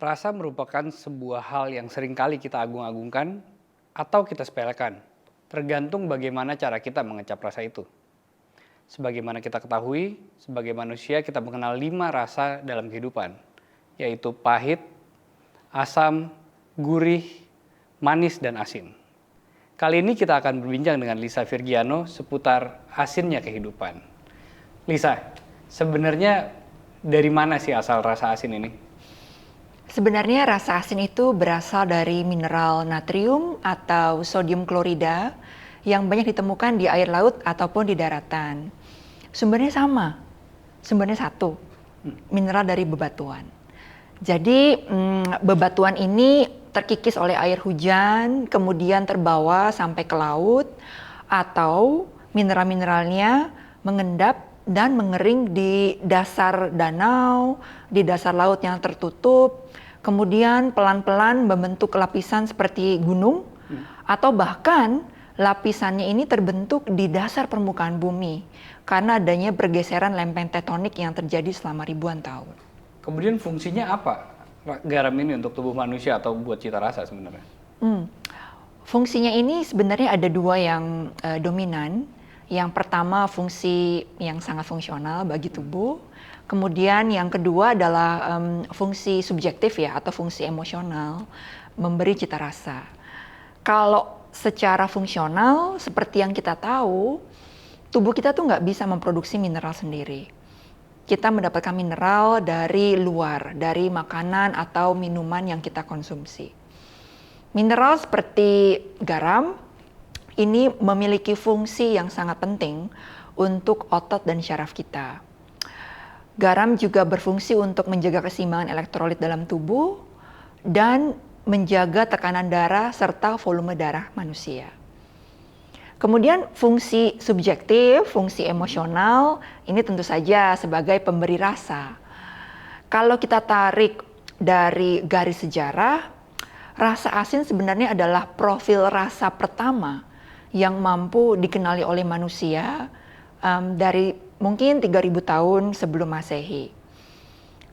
Rasa merupakan sebuah hal yang seringkali kita agung-agungkan atau kita sepelekan, tergantung bagaimana cara kita mengecap rasa itu. Sebagaimana kita ketahui, sebagai manusia kita mengenal 5 rasa dalam kehidupan, yaitu pahit, asam, gurih, manis, dan asin. Kali ini kita akan berbincang dengan Lisa Virgiano seputar asinnya kehidupan. Lisa, sebenarnya dari mana sih asal rasa asin ini? Sebenarnya rasa asin itu berasal dari mineral natrium atau sodium klorida yang banyak ditemukan di air laut ataupun di daratan. Sumbernya sama, sumbernya satu, mineral dari bebatuan. Jadi bebatuan ini terkikis oleh air hujan, kemudian terbawa sampai ke laut, atau mineral-mineralnya mengendap dan mengering di dasar danau, di dasar laut yang tertutup, kemudian pelan-pelan membentuk lapisan seperti gunung, atau bahkan lapisannya ini terbentuk di dasar permukaan bumi karena adanya pergeseran lempeng tektonik yang terjadi selama ribuan tahun. Kemudian fungsinya apa garam ini untuk tubuh manusia atau buat cita rasa sebenarnya? Fungsinya ini sebenarnya ada dua yang dominan. Yang pertama fungsi yang sangat fungsional bagi tubuh. Kemudian yang kedua adalah fungsi subjektif ya atau fungsi emosional, memberi cita rasa. Kalau secara fungsional seperti yang kita tahu, tubuh kita tuh nggak bisa memproduksi mineral sendiri. Kita mendapatkan mineral dari luar, dari makanan atau minuman yang kita konsumsi. Mineral seperti garam ini memiliki fungsi yang sangat penting untuk otot dan syaraf kita. Garam juga berfungsi untuk menjaga keseimbangan elektrolit dalam tubuh dan menjaga tekanan darah serta volume darah manusia. Kemudian fungsi subjektif, fungsi emosional, ini tentu saja sebagai pemberi rasa. Kalau kita tarik dari garis sejarah, rasa asin sebenarnya adalah profil rasa pertama yang mampu dikenali oleh manusia dari mungkin 3000 tahun sebelum Masehi.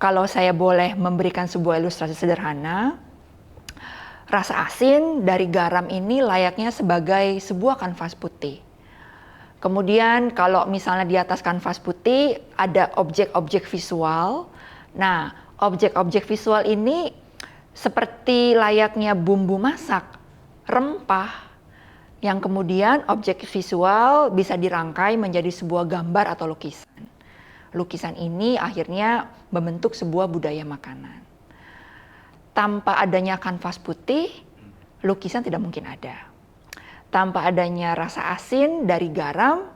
Kalau saya boleh memberikan sebuah ilustrasi sederhana, rasa asin dari garam ini layaknya sebagai sebuah kanvas putih. Kemudian kalau misalnya di atas kanvas putih ada objek-objek visual. Nah, objek-objek visual ini seperti layaknya bumbu masak, rempah, yang kemudian objek visual bisa dirangkai menjadi sebuah gambar atau lukisan. Lukisan ini akhirnya membentuk sebuah budaya makanan. Tanpa adanya kanvas putih, lukisan tidak mungkin ada. Tanpa adanya rasa asin dari garam,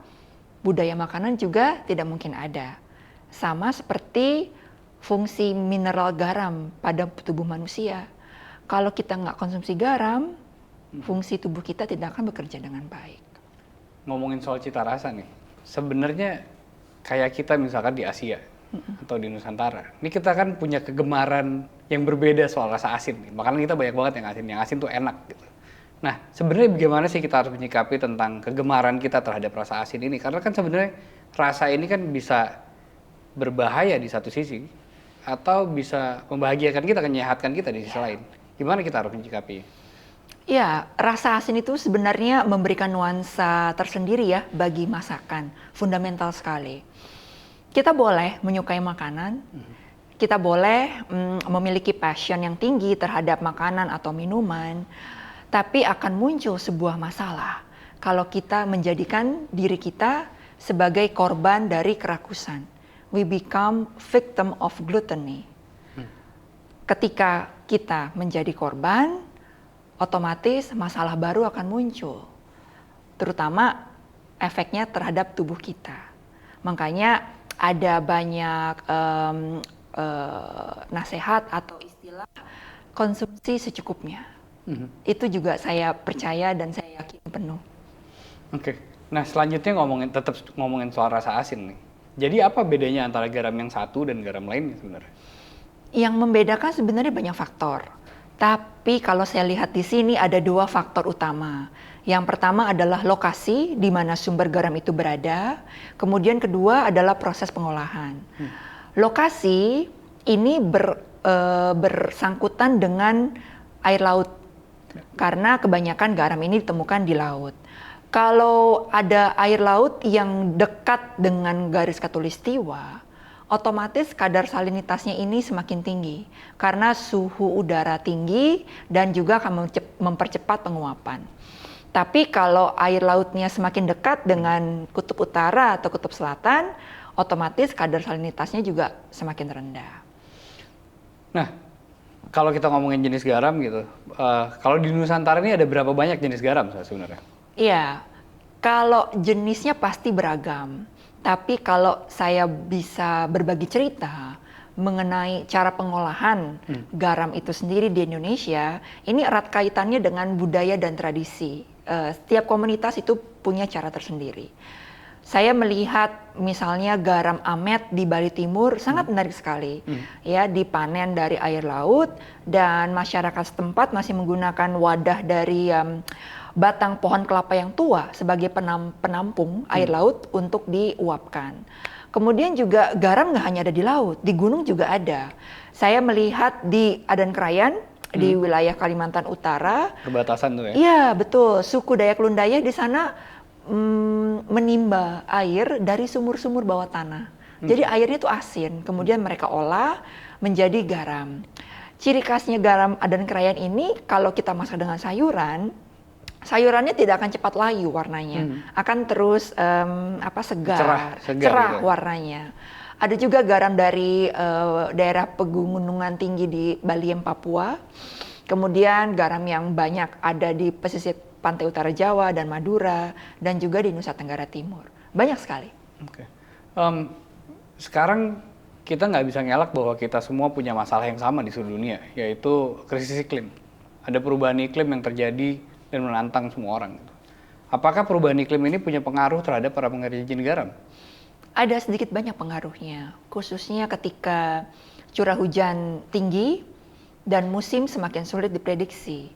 budaya makanan juga tidak mungkin ada. Sama seperti fungsi mineral garam pada tubuh manusia. Kalau kita nggak konsumsi garam, fungsi tubuh kita tidak akan bekerja dengan baik. Ngomongin soal cita rasa nih, sebenarnya kayak kita misalkan di Asia atau di Nusantara, ini kita kan punya kegemaran yang berbeda soal rasa asin. Makanya kita banyak banget yang asin tuh enak gitu. Nah, sebenarnya bagaimana sih kita harus menyikapi tentang kegemaran kita terhadap rasa asin ini? Karena kan sebenarnya rasa ini kan bisa berbahaya di satu sisi, atau bisa membahagiakan kita, menyehatkan kita di sisi lain. Gimana kita harus menyikapi? Ya, rasa asin itu sebenarnya memberikan nuansa tersendiri ya bagi masakan, fundamental sekali. Kita boleh menyukai makanan, kita boleh memiliki passion yang tinggi terhadap makanan atau minuman, tapi akan muncul sebuah masalah kalau kita menjadikan diri kita sebagai korban dari kerakusan. We become victim of gluttony. Ketika kita menjadi korban, otomatis masalah baru akan muncul, terutama efeknya terhadap tubuh kita. Makanya ada banyak nasihat atau istilah konsumsi secukupnya. Itu juga saya percaya dan saya yakin penuh. Oke. Nah, selanjutnya tetap ngomongin soal rasa asin nih. Jadi apa bedanya antara garam yang satu dan garam lainnya sebenarnya? Yang membedakan sebenarnya banyak faktor. Tapi kalau saya lihat di sini ada 2 faktor utama. Yang pertama adalah lokasi di mana sumber garam itu berada. Kemudian kedua adalah proses pengolahan. Lokasi ini bersangkutan dengan air laut. Karena kebanyakan garam ini ditemukan di laut. Kalau ada air laut yang dekat dengan garis khatulistiwa, otomatis kadar salinitasnya ini semakin tinggi karena suhu udara tinggi dan juga akan mempercepat penguapan. Tapi kalau air lautnya semakin dekat dengan kutub utara atau kutub selatan, otomatis kadar salinitasnya juga semakin rendah. Nah, kalau kita ngomongin jenis garam gitu, kalau di Nusantara ini ada berapa banyak jenis garam sebenarnya? Iya, kalau jenisnya pasti beragam. Tapi kalau saya bisa berbagi cerita mengenai cara pengolahan garam itu sendiri di Indonesia, ini erat kaitannya dengan budaya dan tradisi. Setiap komunitas itu punya cara tersendiri. Saya melihat misalnya garam Amet di Bali Timur sangat menarik sekali. Ya, dipanen dari air laut dan masyarakat setempat masih menggunakan wadah dari batang pohon kelapa yang tua sebagai penampung air laut untuk diuapkan. Kemudian juga garam nggak hanya ada di laut, di gunung juga ada. Saya melihat di Adan Krayan di wilayah Kalimantan Utara. Perbatasan tuh ya? Iya betul, suku Dayak Lundaya di sana menimba air dari sumur-sumur bawah tanah. Jadi airnya itu asin, kemudian mereka olah menjadi garam. Ciri khasnya garam Adan Krayan ini kalau kita masak dengan sayuran, sayurannya tidak akan cepat layu warnanya, akan terus segar, cerah gitu warnanya. Ada juga garam dari daerah pegunungan tinggi di Baliem, Papua. Kemudian garam yang banyak ada di pesisir pantai utara Jawa dan Madura, dan juga di Nusa Tenggara Timur. Banyak sekali. Oke. Sekarang kita nggak bisa ngelak bahwa kita semua punya masalah yang sama di seluruh dunia, yaitu krisis iklim. Ada perubahan iklim yang terjadi dan menantang semua orang. Apakah perubahan iklim ini punya pengaruh terhadap para pengrajin garam? Ada sedikit banyak pengaruhnya, khususnya ketika curah hujan tinggi dan musim semakin sulit diprediksi.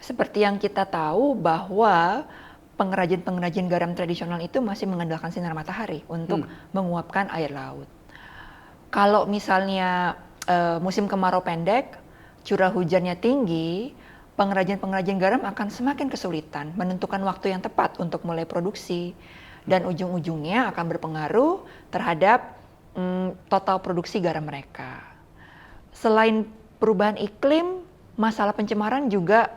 Seperti yang kita tahu bahwa pengrajin-pengrajin garam tradisional itu masih mengandalkan sinar matahari untuk menguapkan air laut. Kalau misalnya musim kemarau pendek, curah hujannya tinggi, pengrajin-pengrajin garam akan semakin kesulitan menentukan waktu yang tepat untuk mulai produksi. Dan ujung-ujungnya akan berpengaruh terhadap total produksi garam mereka. Selain perubahan iklim, masalah pencemaran juga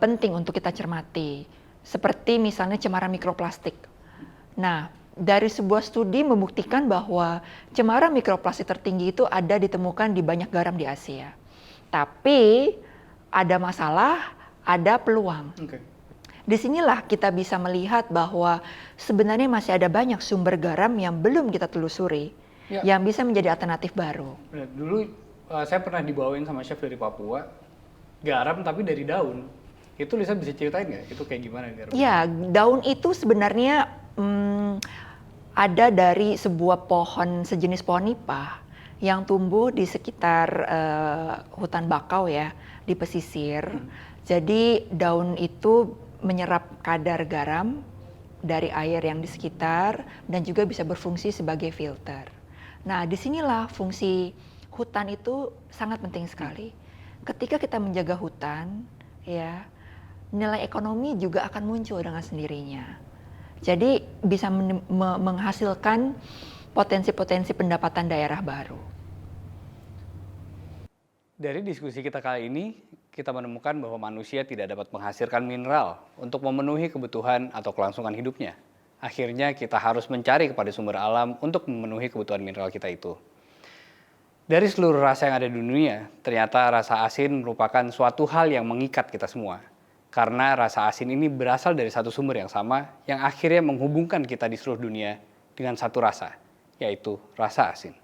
penting untuk kita cermati, seperti misalnya cemaran mikroplastik. Nah, dari sebuah studi membuktikan bahwa cemaran mikroplastik tertinggi itu ada ditemukan di banyak garam di Asia. Tapi ada masalah, ada peluang. Disinilah kita bisa melihat bahwa sebenarnya masih ada banyak sumber garam yang belum kita telusuri, yang bisa menjadi alternatif baru. Dulu saya pernah dibawain sama chef dari Papua, garam tapi dari daun. Itu Lisa bisa ceritain nggak? Itu kayak gimana garam? Ya, daun itu sebenarnya ada dari sebuah pohon sejenis pohon nipah yang tumbuh di sekitar hutan bakau ya, di pesisir. Jadi daun itu menyerap kadar garam dari air yang di sekitar dan juga bisa berfungsi sebagai filter. Nah, disinilah fungsi hutan itu sangat penting sekali. Ketika kita menjaga hutan, ya, nilai ekonomi juga akan muncul dengan sendirinya. Jadi bisa menghasilkan potensi-potensi pendapatan daerah baru. Dari diskusi kita kali ini, kita menemukan bahwa manusia tidak dapat menghasilkan mineral untuk memenuhi kebutuhan atau kelangsungan hidupnya. Akhirnya kita harus mencari kepada sumber alam untuk memenuhi kebutuhan mineral kita itu. Dari seluruh rasa yang ada di dunia, ternyata rasa asin merupakan suatu hal yang mengikat kita semua. Karena rasa asin ini berasal dari satu sumber yang sama, yang akhirnya menghubungkan kita di seluruh dunia dengan satu rasa, yaitu rasa asin.